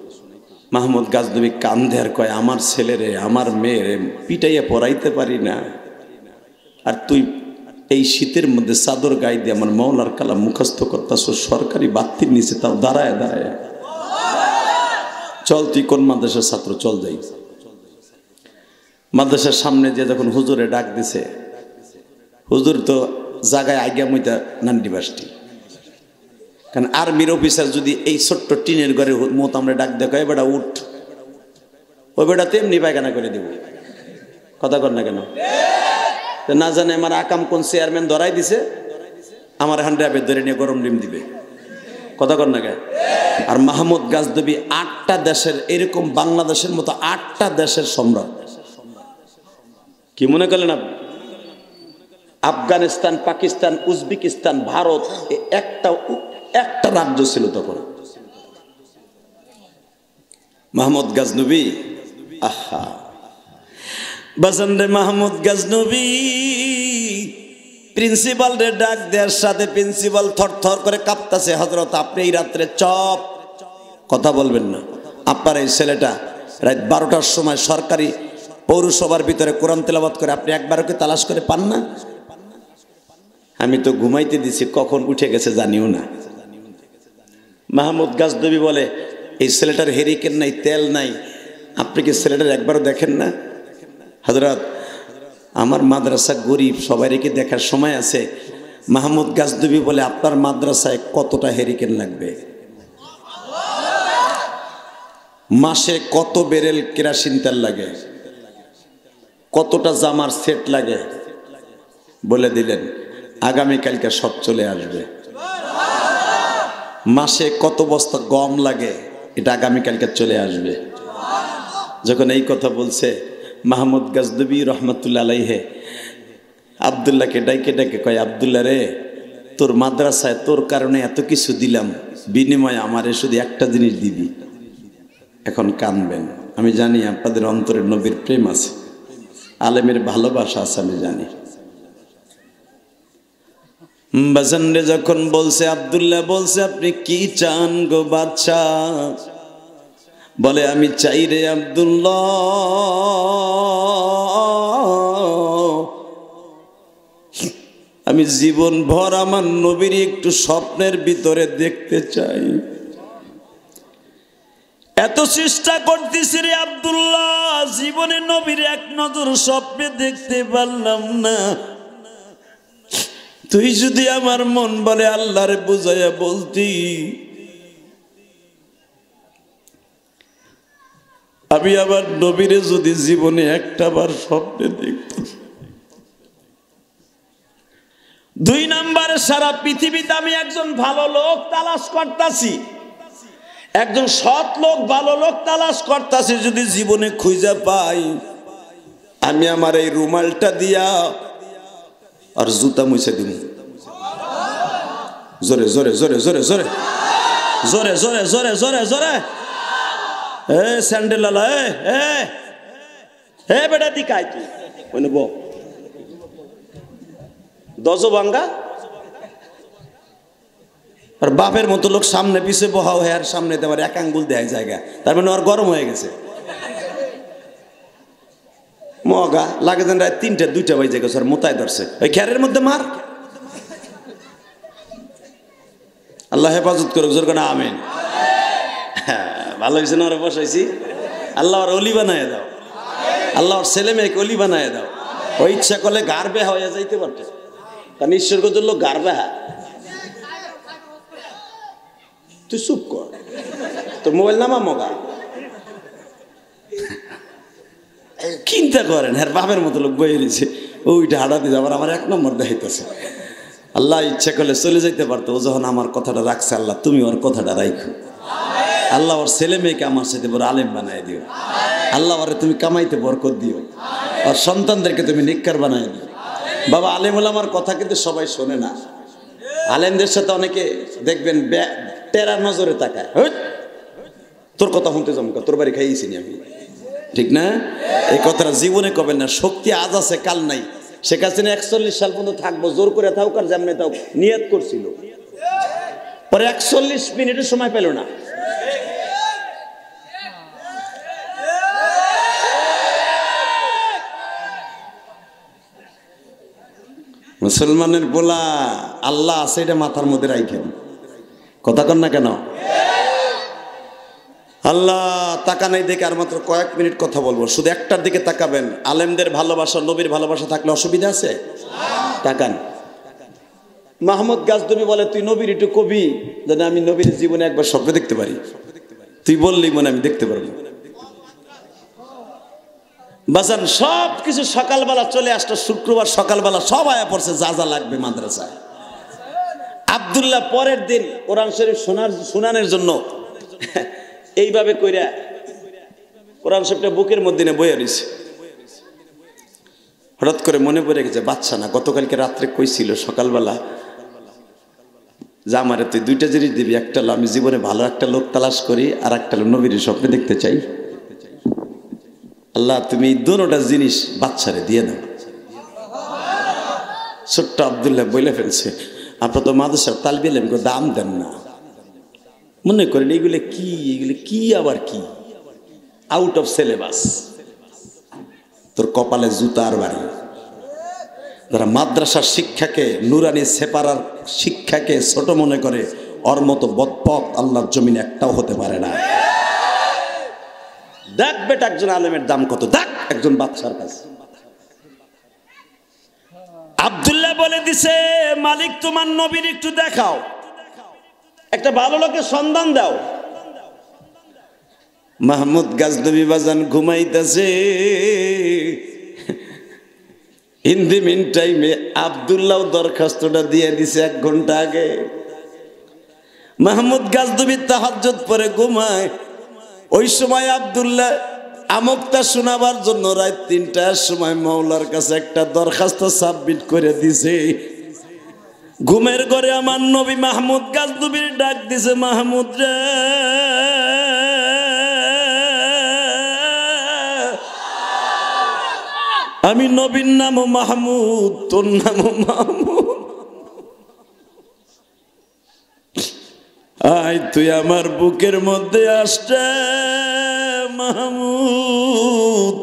মাহমুদ গাজনবী কান্দে আর কয়, আমার ছেলেরে, আমার মেয়েরে পিটাইয়া পড়াইতে পারি না, আর তুই এই শীতের মধ্যে চাদর গায়ে দিয়ে আমার মৌলার কালাম মুখস্থ করতেছ সরকারি বাতির নিচে, তাও দাঁড়ায় দাঁড়ায়। চল তুই কোন মাদ্রাসার ছাত্র, চল যাই। মাদ্রাসার সামনে যে যখন হুজুরে ডাক দিছে, হুজুর তো জায়গায় আজ্ঞা মইতা নান্ডি বাসটি। কারণ আর্মির অফিসার যদি এই ছোট্ট টিনের ঘরে মত আমরা ডাক দেখ, বেটা উঠ, ওই বেটা তেমনি পায়খানা করে দেব। কথা কর না কেন? না জানে আমার আকাম কোন চেয়ারম্যান ধরাই দিছে, আমার এখান র্যাবে ধরে নিয়ে গরম ডিম দিবে। কথা কর না কেন? আর মাহমুদ গাজনবী 8টা দেশের, এরকম বাংলাদেশের মতো 8টা দেশের সম্রাট। কি মনে করলেন আপনি? আফগানিস্তান, পাকিস্তান, উজবেকিস্তান, ভারত, একটা রাজ্য ছিল তখন। মাহমুদ গাজনবী, আহা বাজান রে, মাহমুদ গাজনবী প্রিন্সিপাল রে ডাক দেওয়ার সাথে প্রিন্সিপাল থরথর করে কাঁপতাছে। হযরত আপনি এই রাত্রে চপ কথা বলবেন না, আপনার এই ছেলেটা রাত 12টার সময় সরকারি পৌরসভার ভিতরে কোরআন তেলাওয়াত করে, আপনি একবারও কি তালাশ করে পান না? আমি তো ঘুমাইতে দিছি, কখন উঠে গেছে জানিও না। মাহমুদ গাজনবী বলে, এই ছেলেটার হেরিকেন নাই, তেল নাই, আপনি কি ছেলেটার একবারও দেখেন না? হযরত আমার মাদ্রাসা গরিব, সবাই রেখে দেখার সময় আছে। মাহমুদ গাজনবী বলে, আপনার মাদ্রাসায় কতটা হেরিকেন লাগবে? মাসে কত বেরেল কেরাসিন তেল লাগে? কতটা জামার সেট লাগে? বলে দিলেন, আগামীকালকে সব চলে আসবে। মাসে কত বস্তা গম লাগে এটা আগামীকালকে চলে আসবে। যখন এই কথা বলছে মাহমুদ গাজনবী রহমতুল্লাহ আলাইহে আবদুল্লাহকে ডাইকে ডাকে কয়, আবদুল্লাহ রে, তোর মাদ্রাসায় তোর কারণে এত কিছু দিলাম, বিনিময়ে আমারে শুধু একটা জিনিস দিবি। এখন কানবেন, আমি জানি আপনাদের অন্তরে নবীর প্রেম আছে, আলেমের ভালোবাসা আছে, আমি জানি। বাজানরে যখন বলছে, আবদুল্লাহ বলছে, আপনি কি চান গো বাদশাহ? বলে, আমি চাই রে আবদুল্লাহ, আমি জীবন ভর আমার নবীর একটু স্বপ্নের ভিতরে দেখতে চাই। এত চেষ্টা করতেছি রে আব্দুল্লাহ, জীবনে নবীর এক নজর স্বপ্নে দেখতে পারলাম না। তুই যদি আমার মন বলে আল্লাহরে বুঝাইয়া বলতি, আমি আবার নবীরে যদি জীবনে একটা বার স্বপ্নে দেখতাম। 2 নম্বরে, সারা পৃথিবীতে আমি একজন ভালো লোক তালাশ করতেছি, একজন সৎ লোক ভালো লোক তালাশ করতেছি। যদি জীবনে খুঁজে পাই, আমি আমার এই রুমালটা দিয়া আর জুতা মুছে দিব। জোরে জোরে জোরে জোরে জোরে জোরে জোরে জোরে জোরে জোরে। এ স্যান্ডেল আলা, এ বেটা দিকাই তুই ওই নেব দজ ভাঙ্গা। আর বাপের মতো লোক সামনে পিছে বহাও, হ্যাঁ সামনে তোমার এক আঙ্গুল দেয় জায়গা, তার মানে ওর গরম হয়ে গেছে। মগা লাগে যেন রাত 3টা 2টা বাজে গেছে, আর মোতায় ধরছে ওই খেরের মধ্যে মার। আল্লাহ হেফাজত করুক, জোর করে আমিন। হ্যাঁ, ভালো হয়েছে না, ওরা বসাইছি। আল্লাহ ওর অলি বানায় দাও, আল্লাহ ওর ছেলে মেয়েকে অলি বানায় দাও। ওই ইচ্ছা করলে গার বেহা হয়ে যাইতে পারত, কারণ ঈশ্বর করল গার বেহা। তুই চুপ কর, তোর মোবাইল নামা মগা। চিন্তা করেন, হ্যাঁ বাপের মতো লোক বয়ে রয়েছে, ওইটা হাঁটাতে যাবার আমার 1 নম্বর দেখাইতেছে। আল্লাহ ইচ্ছা করলে চলে যাইতে পারতো, ও যখন আমার কথাটা রাখছে, আল্লাহ তুমি ওর কথাটা রাখো। আল্লাহ ওর ছেলে মেয়েকে আমার সাথে বড় আলেম বানাই দিও। আল্লাহ ওরে তুমি কামাইতে বরকত দিও, আর সন্তানদেরকে তুমি নিক্কার বানাই দিও। বাবা, আলেম ওলামার কথা কিন্তু সবাই শোনে না। আলেমদের সাথে অনেকে দেখবেন টেরা নজরে তাকায়, তোর কথা শুনতে জমকা, তোর বাড়ি খাইয়েছি নি আমি, ঠিক না? এই কথাটা জীবনে কবেন না। শক্তি আজ আছে, কাল নাই। শেখ হাসিনা 41 সাল পর্যন্ত থাকবো, জোর করে থাকুক আর যেমনি থাকুক, নিয়ত করছিল, পরে 41 মিনিটের সময় পেল না। মুসলমানের বলা আল্লাহ আছে, এটা মাথার মধ্যে রাখেন, কথা কন না কেন? আল্লাহ তাকা নাই দেখে আর মাত্র কয়েক মিনিট কথা বলবো, শুধু একটার দিকে তাকাবেন। আলেমদের ভালোবাসা, নবীর ভালোবাসা থাকলে অসুবিধা আছে? তাকান। মাহমুদ গাজনবী বলে, তুই নবীর একটু কবি, যেন আমি নবীর জীবনে একবার স্বপ্ন দেখতে পারি। তুই বললি মনে আমি দেখতে পারবো। বাজান সব কিছু সকালবেলা চলে আসতো, শুক্রবার সকালবেলা সব আয়া পড়ছে, যা যা লাগবে মাদ্রাসায়। আব্দুল্লাহ পরের দিন কোরআন শরীফ শোনানোর জন্য এইভাবে কইরা কোরআন শরীফটা বুকের মধ্যে নিয়ে বইয়া রয়েছে। হঠাৎ করে মনে পড়ে গেছে, বাচ্চা না গতকালকে রাত্রে কইছিল সকালবেলা, যা আমারে তুই 2টা জিনিস দিবি, একটা হলো আমি জীবনে ভালো একটা লোক তালাশ করি, আর একটা হলো নবীর স্বপ্নে দেখতে চাই। আল্লাহ তুমি এই দুটোটা জিনিস বাচ্চারে দিয়ে দাও। ছোট্ট আব্দুল্লাহ বলে ফেলছে, আপনার তো মাদ্রাসার তালবে ইলম দাম দেন না, মনে করেন এগুলো কি আবার কি, আউট অফ সিলেবাস। তোর কপালে জুতার বাড়ি। যারা মাদ্রাসার শিক্ষাকে, নুরানি সেপারার শিক্ষাকে ছোট মনে করে, ওর মতো বদপথ আল্লাহর জমিনে একটাও হতে পারে না। দেখ বেটা একজন আলেমের দাম কত, দেখ একজন বাচ্চার কাছে। আব্দুল্লাহ বলে দিছে, মালিক তোমার নবীর একটু দেখাও, একটা ভালো লোকের সন্ধান দাও। মাহমুদ গাজনবী বাজান ঘুমাইতেছে। ইন দি মিন টাইমে আব্দুল্লাহ দরখাস্তটা দিয়ে দিছে 1 ঘন্টা আগে। মাহমুদ গাজনবী তাহাজ্জুদ পরে ঘুমায়। ওই সময় আব্দুল্লাহ আমকটা শোনাবার জন্য রাত ৩টার সময় মাওলার কাছে একটা দরখাস্ত সাবমিট করে দিছে। ঘুমের ঘরে আমার নবী মাহমুদ গাজনবীর ডাক দিছে, মাহমুদ রে, আমি নবীর নামও মাহমুদ, তোর নামও মাহমুদ, আয় তুই আমার বুকের মধ্যে আসছে মাহমুদ।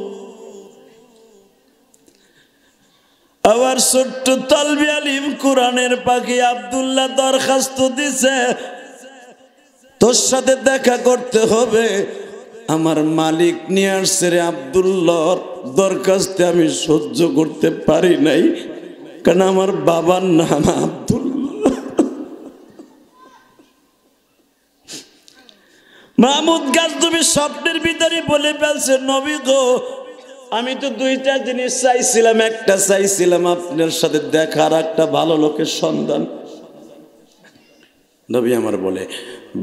আবার ছোট্ট তালবি আলিম কোরআনের পাখি আব্দুল্লাহ দরখাস্ত দিছে, তোর সাথে দেখা করতে হবে। আমার মালিক নিয়ে আসছে রে, আব্দুল্লাহর দরখাস্তে আমি সহ্য করতে পারি নাই, কারণ আমার বাবার নাম আব্দুল্লাহ। মাহমুদ গাজনবী স্বপ্নের ভিতরে বলে ফেলছে, নবী গো, আমি তো দুইটা জিনিস চাইছিলাম। একটা চাইছিলাম আপনার সাথে দেখার, একটা ভালো লোকের সন্ধান। নবী আমার বলে,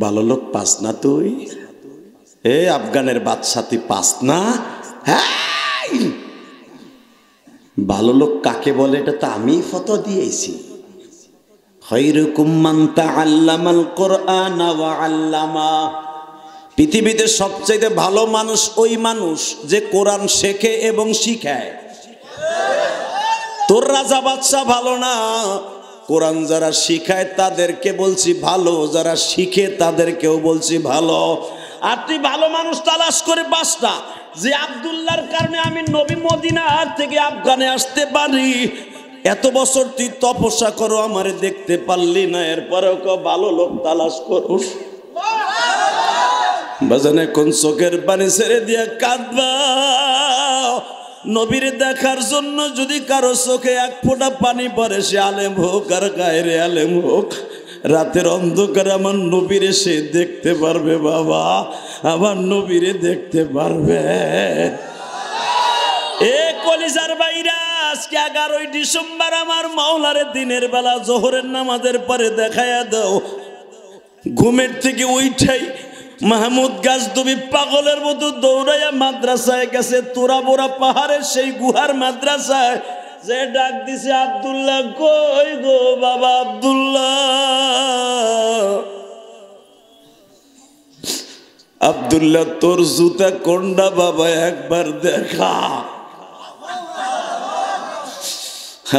ভালো লোক পাস না তুই? আফগানের বাদশা তুই পাস না? ভালো লোক কাকে বলে এটা তো আমি ফতোয়া দিয়েছি। খায়রুকুম মান তাআল্লামাল কুরআন ওয়া আল্লামা, পৃথিবীতে সবচেয়ে ভালো মানুষ ওই মানুষ যে কোরআন শেখে এবং শিখায়। তোর রাজা বাদশা ভালো না, কোরআন যারা শিখায় তাদেরকে বলছি ভালো, যারা শিখে তাদেরকেও বলছি ভালো। আর তুই ভালো মানুষ তালাশ করে পাস না, যে আব্দুল্লাহর কারণে আমি নবী মদিনা থেকে আফগানে আসতে পারি। এত বছর তুই তপস্যা করো, আমারে দেখতে পারলি না, এরপরেও ভালো লোক তালাশ করোস। বাজানে কোন চোখের পানি ছেড়ে দিয়া কাঁদবা। নবীর দেখার জন্য যদি কারো চোখে এক ফোঁটা পানি পড়ে, সে আলেম হোক আর গায়রে আলেম হোক, রাতের অন্ধকারে আমার নবীরে সে দেখতে পারবে। বাবা, আমার নবীরে দেখতে পারবে। এ কলিজার বাইরা, আজকে 11ই ডিসেম্বর আমার মাওলারে দিনের বেলা জোহরের নামাজের পরে দেখায়া দাও। ঘুমের থেকে উঠাই মাহমুদ গাজনবী পাগলের মতো দৌড়াইয়া মাদ্রাসায় গেছে, তোরা বোরা পাহাড়ের সেই গুহার মাদ্রাসায়। যে ডাক দিছে, আব্দুল্লাহ কই গো বাবা আব্দুল্লাহ, আব্দুল্লাহ তোর জুতা কোনটা বাবা একবার দেখা।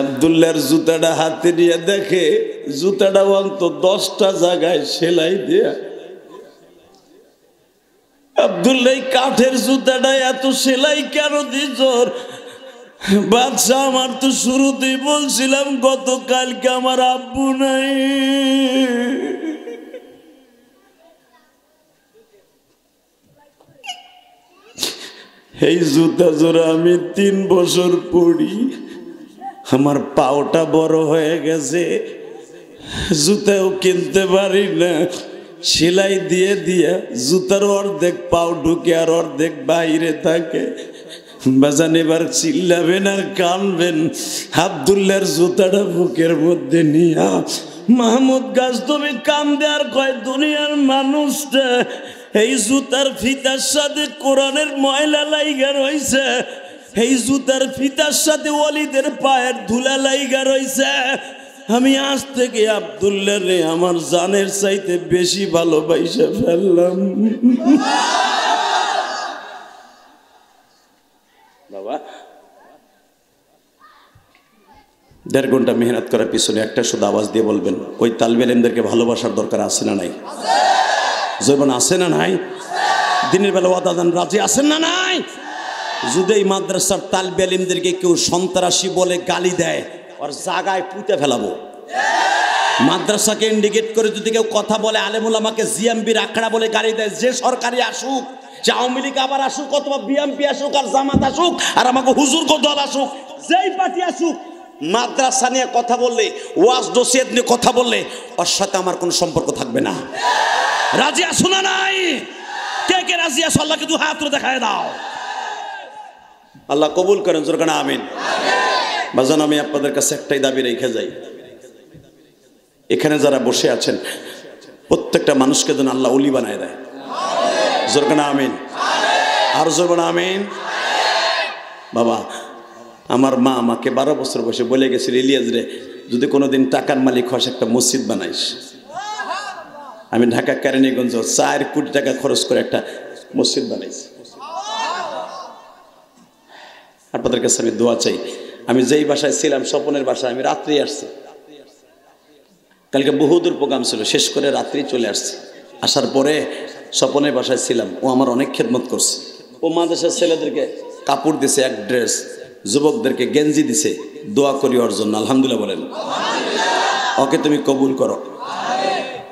আব্দুল্লাহর জুতাটা হাতে নিয়ে দেখে, জুতাটা অন্তত 10টা জায়গায় সেলাই দেয়া। আব্দুল্লাহ কাঠের জুতাটা এত সেলাই কেন দিছ? বাদশা, আমার তো শুরুতেই বলছিলাম গতকালকে আমার আব্বু নাই। এই জুতা জোড়া আমি 3 বছর পরি, আমার পাওটা বড় হয়ে গেছে, জুতাও কিনতে পারি না। সেলাই দিয়ে দিয়া জুতার অর্ধেক পাও ঢুকে আর অর্ধেক বাইরে থাকে। বাজান এবার চিল্লাবেন আর কানবেন। আব্দুল্লাহর জুতাটা বুকের মধ্যে নিয়া মাহমুদ গাজনবী কান্দে আর কয়, দুনিয়ার মানুষটা এই জুতার ফিতার সাথে কোরআনের ময়লা লাইগা রইছে, এই জুতার ফিতার সাথে ওলিদের পায়ের ধুলা লাইগা রইছে। আমি আজ থেকে আব্দুল্লাহ রে আমার জানের চাইতে বেশি ভালোবাসা ফেললাম। বাবা, 1.5 ঘন্টা মেহনত করার পিছনে একটা শুধু আওয়াজ দিয়ে বলবেন, ওই তালিবে ইলমদেরকে ভালোবাসার দরকার আছে না নাই? জৈবন আছে না নাই? দিনের বেলা ওয়াদাদান রাজি আছেন না নাই? যদি এই মাদ্রাসার তালিবে ইলমদেরকে কেউ সন্ত্রাসী বলে গালি দেয়, আর জায়গায় পুঁতে ফেলাবো। মাদ্রাসাকে ইন্ডিকেট করে যদি কেউ কথা বলে, আলেমুল আমাকে জিএমবির আখড়া বলে গালি দেয়, যে সরকারি আসুক, যে আওয়ামী লীগ আবার আসুক, অথবা বিএমপি আসুক, আর জামাত আসুক, আর আমাকে হুজুর দল আসুক, যেই পার্টি আসুক, মাদ্রাসা নিয়ে কথা বললে, ওয়াজ নসিহত নিয়ে কথা বললে, ওর সাথে আমার কোনো সম্পর্ক থাকবে না। রাজি আছো না নাই? কে কে রাজি আছো? আল্লাহকে 2 হাত তুলে দেখায় দাও। আল্লাহ কবুল করেন, জোরে কানা আমিন। বাজান, আমি আপনাদের কাছে একটাই দাবি রেখে যাই, এখানে যারা বসে আছেন প্রত্যেকটা মানুষকে যেন আল্লাহ ওলি বানায় দেয়। জোর করে আমিন, আর জোর করে আমিন। বাবা, আমার মা আমাকে 12 বছর বয়সে বলে গেছিল, ইলিয়াস রে যদি কোনোদিন টাকার মালিক হস একটা মসজিদ বানাইস। আমি ঢাকা কেরানীগঞ্জ 4 কোটি টাকা খরচ করে একটা মসজিদ বানাইছি। আপনাদের কাছে আমি দোয়া চাই। আমি যেই বাসায় ছিলাম, স্বপনের বাসায়, আমি রাত্রি আসছি। কালকে বহুদূর প্রোগ্রাম ছিল, শেষ করে রাত্রি চলে আসছি। আসার পরে স্বপনের বাসায় ছিলাম। ও আমার অনেক খেদমত করছে। ও মাদ্রাসার ছেলেদেরকে কাপড় দিছে, এক ড্রেস, যুবকদেরকে গেঞ্জি দিছে, দোয়া করি ওর জন্য। আলহামদুলিল্লাহ বলেন। ওকে তুমি কবুল করো।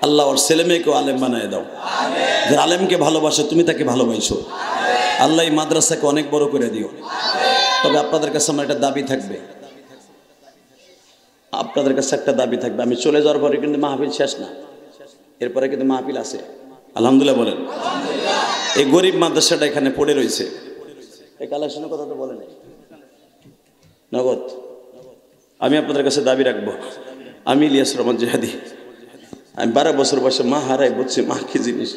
আল্লাহ ওর ছেলে মেয়েকেও আলেম বানায় দাও। যে আলেমকে ভালোবাসে তুমি তাকে ভালোবাসো। আল্লাহ এই মাদ্রাসাকে অনেক বড় করে দিও। তবে আপনাদের কাছে আমার একটা দাবি থাকবে, আপনাদের কাছে একটা দাবি থাকবে। আমি চলে যাওয়ার পরে কিন্তু মাহফিল শেষ না, এরপরে কিন্তু মাহফিল আছে। আলহামদুলিল্লাহ বলেন। এই গরিব মাদ্রাসাটা এখানে পড়ে রয়েছে। এই কালেকশনের কথা তো বলে নাই নগদ। আমি আপনাদের কাছে দাবি রাখবো, আমি ইলিয়াস রহমান জিহাদি, আমি 12 বছর বয়সে মা হারাই বুঝছি মা কি জিনিস।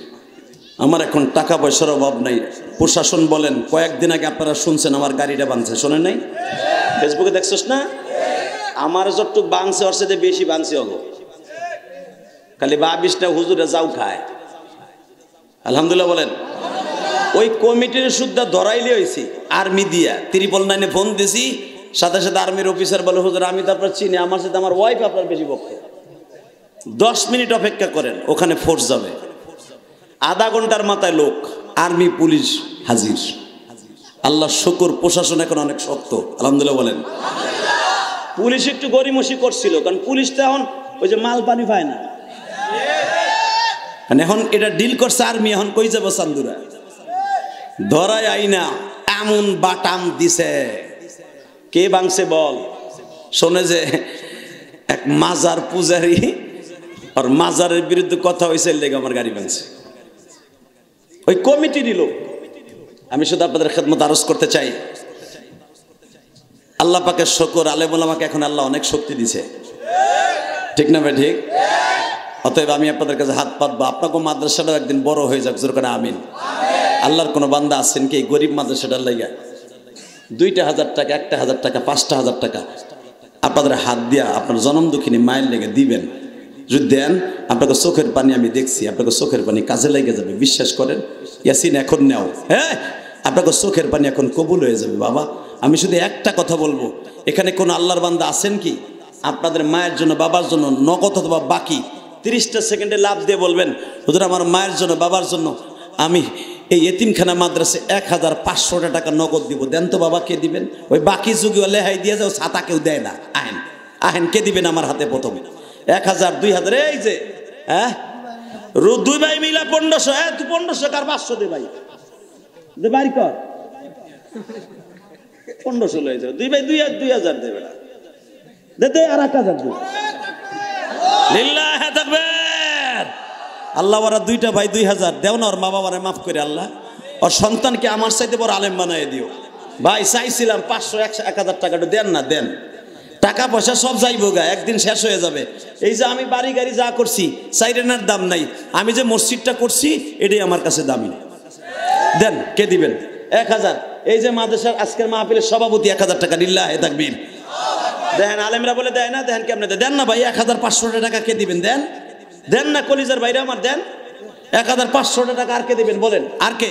আমার এখন টাকা পয়সার অভাব নাই। প্রশাসন বলেন, কয়েকদিন আগে আপনারা শুনছেন আমার গাড়িটা ভাঙছে, শোনেন নাই? ফেসবুকে দেখছস না? আমার যতটুক ভাঙছে ওর সাথে বেশি ভাঙছে অগো। খালি 22টা হুজুরে যাও খায়। আলহামদুলিল্লাহ বলেন। ওই কমিটির সুদ্ধা ধরাইলে হয়েছি আর্মি দিয়া। 999 ফোন দিছি, সাথে সাথে আর্মির অফিসার বলে, হুজুর আমি তো আপনার চিনি, আমার সাথে আমার ওয়াইফ আপনার বেশি পক্ষে। 10 মিনিট অপেক্ষা করেন, ওখানে ফোর্স যাবে। আধা ঘন্টার মাথায় লোক, আর্মি পুলিশ হাজির। আল্লাহ শুকর, প্রশাসন এখন অনেক শক্ত। আলহামদুলিল্লাহ বলেন। পুলিশ একটু গরিমসি করছিল, কারণ পুলিশ তো এখন ওই যে মাল পানি পায় না। এখন এটা ডিল করছে আর্মি, এখন কই যাব চান্দুরা ধরাই আইনা এমন বাটাম দিছে। কে ভাঙছে বল? শোনে যে এক মাজার পূজারি, আর মাজারের বিরুদ্ধে কথা হয়েছে, লেগে আমার গাড়ি ভাঙছে। ওই কমিটি দিল। আমি শুধু আপনাদের খেদমত আরজ করতে চাই, আল্লাহ পাকের শুকর, আলেম ওলামাকে এখন আল্লাহ অনেক শক্তি দিছে, ঠিক না ভাই? ঠিক। অতএব আমি আপনাদের কাছে হাত পাতবো, আপনাকে মাদ্রাসাটাও একদিন বড় হয়ে যাক। জোর করে আমিন। আল্লাহর কোনো বান্দা আছেন কি গরিব মাদ্রাসাটার লাইগা 2,000 টাকা, 1,000 টাকা, 5,000 টাকা আপনাদের হাত দিয়া আপনার জনম দুঃখিনী মায়ের লেগে দিবেন? যদি দেন, আপনাকে চোখের পানি আমি দেখছি, আপনাকে চোখের পানি কাজে লেগে যাবে। বিশ্বাস করেন, ইয়াসিন এখন নেও, হ্যাঁ, আপনাকে চোখের পানি এখন কবুল হয়ে যাবে। বাবা, আমি শুধু একটা কথা বলবো, এখানে কোন আল্লাহর বান্দা আছেন কি আপনাদের মায়ের জন্য, বাবার জন্য নগদ অথবা বাকি 30টা সেকেন্ডে লাভ দিয়ে বলবেন, হুজুর আমার মায়ের জন্য, বাবার জন্য আমি এই এতিমখানা মাদ্রাসে 1,500 টাকা নগদ দিব। দেন তো বাবা। কে দিবেন? ওই বাকি যুগে লেহাই দিয়ে যাও, ছাতা কেউ দেয় না। আহেন আহেন, কে দিবেন আমার হাতে প্রথমে? 1,000, 2,000, এই যে হ্যাঁ, দুই ভাই মিলা 1500। হ্যাঁ, তুই 1500 কার 500 দে ভাই, দে বাড়ি কর। 1500 লয়ে যাও, দুই ভাই 2,000 দেবে না, দে দে আর 1,000 দে। লিল্লাহি তাকবীর। আল্লাহ ওরা 2টা ভাই 2,000 দেও না, ওর মা বাবারে মাফ করে আল্লাহ ওর সন্তানকে আমার চাইতে বড় আলেম বানায় দিও। ভাই চাইছিলাম 500, 1,000 টাকাটা দেন না, দেন। টাকা পয়সা সব যাইব গা, একদিন শেষ হয়ে যাবে। এই যে আমি বাড়ি গাড়ি যা করছি, সাইরেনার দাম নাই। আমি যে মসজিদটা করছি এটাই আমার কাছে দামি। দেন, কে দিবেন? 1,000। এই যে মাদ্রাসার আজকের মাহফিলের সভাপতি 1,000 টাকা। লিল্লাহি তাকবীর। দেখেন আলেমরা বলে দেয় না, দেখেন কেমনে দেন না ভাই। 1,500 টাকা কে দিবেন? দেন, দেন না কলিজার ভাইরা আমার, দেন 1,500 টাকা। আর কে দিবেন বলেন? আর কে?